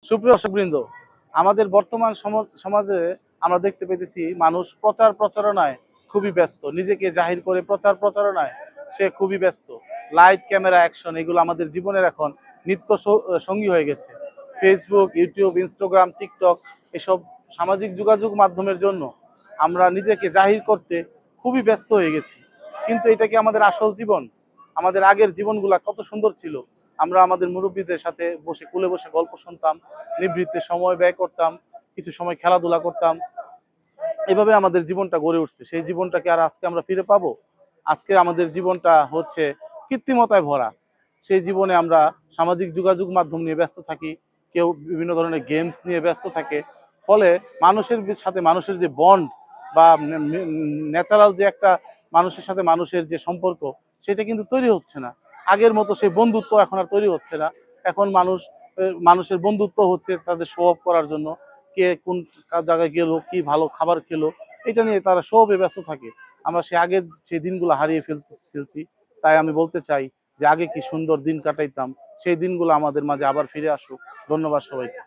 সুপ্রিয় দর্শকবৃন্দ, আমাদের বর্তমান সমাজে আমরা দেখতে পেতেছি মানুষ প্রচার প্রচারণায় খুবই ব্যস্ত, নিজেকে জাহির করে প্রচার প্রচারণায় সে খুবই ব্যস্ত। লাইট, ক্যামেরা, অ্যাকশন এগুলো আমাদের জীবনের এখন নিত্য সঙ্গী হয়ে গেছে। ফেসবুক, ইউটিউব, ইনস্টাগ্রাম, টিকটক এসব সামাজিক যোগাযোগ মাধ্যমের জন্য আমরা নিজেকে জাহির করতে খুবই ব্যস্ত হয়ে গেছি। কিন্তু এটা কি আমাদের আসল জীবন? আমাদের আগের জীবনগুলা কত সুন্দর ছিল। আমরা আমাদের মুরব্বীদের সাথে বসে কুলে বসে গল্প শুনতাম, নিভৃতে সময় ব্যয় করতাম, কিছু সময় খেলাধুলা করতাম। এভাবে আমাদের জীবনটা গড়ে উঠছে। সেই জীবনটাকে আর আজকে আমরা ফিরে পাবো? আজকে আমাদের জীবনটা হচ্ছে কৃত্রিমতায় ভরা। সেই জীবনে আমরা সামাজিক যোগাযোগ মাধ্যম নিয়ে ব্যস্ত থাকি, কেউ বিভিন্ন ধরনের গেমস নিয়ে ব্যস্ত থাকে। ফলে মানুষের সাথে মানুষের যে বন্ড বা ন্যাচারাল যে একটা মানুষের সাথে মানুষের যে সম্পর্ক, সেটা কিন্তু তৈরি হচ্ছে না। আগের মতো সেই বন্ধুত্ব এখন আর তৈরি হচ্ছে না। এখন মানুষের বন্ধুত্ব হচ্ছে তাদের শো অফ করার জন্য। কে কোন জায়গায় গেলো, কি ভালো খাবার খেলো, এটা নিয়ে তারা শো অফে ব্যস্ত থাকে। আমরা আগের সেই দিনগুলো হারিয়ে ফেলছি। তাই আমি বলতে চাই যে আগে কি সুন্দর দিন কাটাইতাম, সেই দিনগুলো আমাদের মাঝে আবার ফিরে আসুক। ধন্যবাদ সবাইকে।